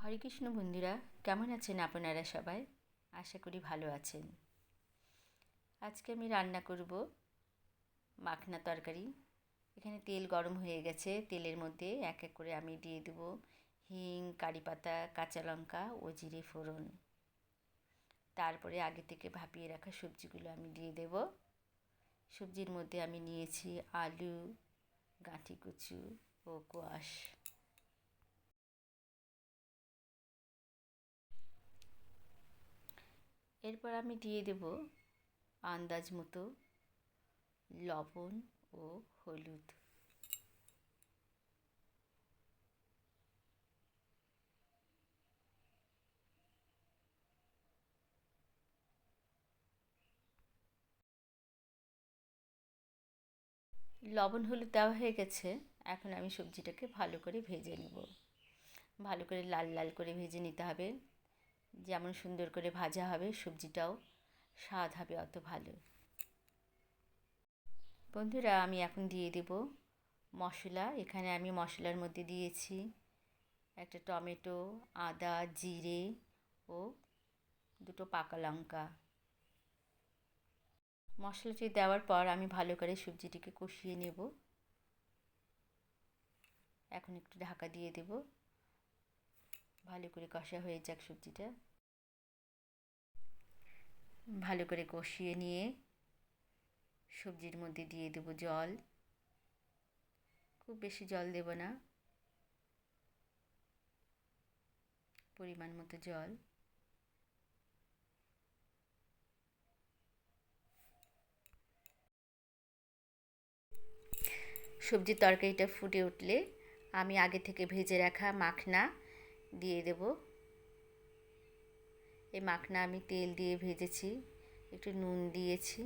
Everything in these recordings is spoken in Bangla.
হরে কৃষ্ণ বন্ধুরা, কেমন আছেন আপনারা সবাই? আশা করি ভালো আছেন। আজকে আমি রান্না করব মাখনা তরকারি। এখানে তেল গরম হয়ে গেছে, তেলের মধ্যে এক এক করে আমি দিয়ে দেব হিং, কারি পাতা, কাঁচা লঙ্কা ও জিরে ফোড়ন। তারপরে আগে থেকে ভাপিয়ে রাখা সবজিগুলো আমি দিয়ে দেব। সবজির মধ্যে আমি নিয়েছি আলু, গাঁঠি কচু ও কোয়াশ। এরপর আমি দিয়ে দেব আন্দাজ মতো লবণ ও হলুদ। লবণ হলুদ দেওয়া হয়ে গেছে। এখন আমি সবজিটাকে ভালো করে ভেজে নেব। ভালো করে লাল লাল করে ভেজে নিতে হবে। যেমন সুন্দর করে ভাজা হবে সবজিটাও স্বাদ হবে অত ভালো। বন্ধুরা, আমি এখন দিয়ে দেব মশলা। এখানে আমি মশলার মধ্যে দিয়েছি একটা টমেটো, আদা, জিরে ও দুটো পাকা লঙ্কা। মশলাটি দেওয়ার পর আমি ভালো করে সবজিটিকে কষিয়ে নেব। এখন একটু ঢাকা দিয়ে দেব, ভালো করে কষা হয়ে যাক সবজিটা। ভালো করে কষিয়ে নিয়ে সবজির মধ্যে দিয়ে দেব জল। খুব বেশি জল দেব না, পরিমাণ মতো জল। সবজির তরকারিটা ফুটে উঠলে আমি আগে থেকে ভেজে রাখা মাখনা দিয়ে দেব। এই মাখনা আমি তেল দিয়ে ভেজেছি, একটু নুন দিয়েছি।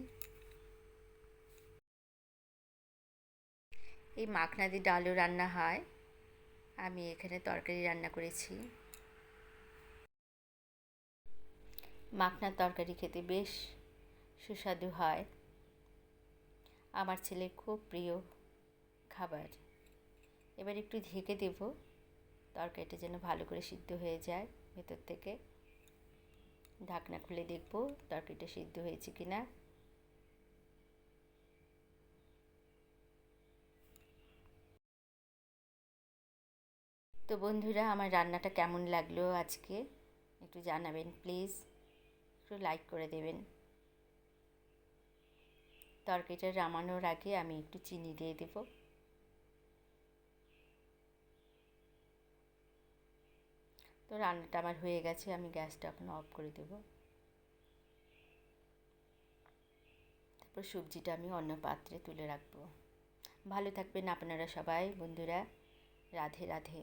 এই মাখনা দিয়ে ডালও রান্না হয়। আমি এখানে তরকারি রান্না করেছি। মাখনার তরকারি খেতে বেশ সুস্বাদু হয়। আমার ছেলের খুব প্রিয় খাবার। এবার একটু ঢেকে দেব, তরকারিটা যেন ভালো করে সিদ্ধ হয়ে যায় ভেতর থেকে। ঢাকনা খুলে দেখব তরকারিটা সিদ্ধ হয়েছে কিনা। তো বন্ধুরা, আমার রান্নাটা কেমন লাগলো আজকে একটু জানাবেন প্লিজ। একটু লাইক করে দেবেন। তরকারিটা নামানোর আগে আমি একটু চিনি দিয়ে দেব। তো রান্নাটা আমার হয়ে গেছে, আমি গ্যাসটা এখন অফ করে দেব। তারপর সবজিটা আমি অন্য পাত্রে তুলে রাখবো। ভালো থাকবেন আপনারা সবাই বন্ধুরা। রাধে রাধে।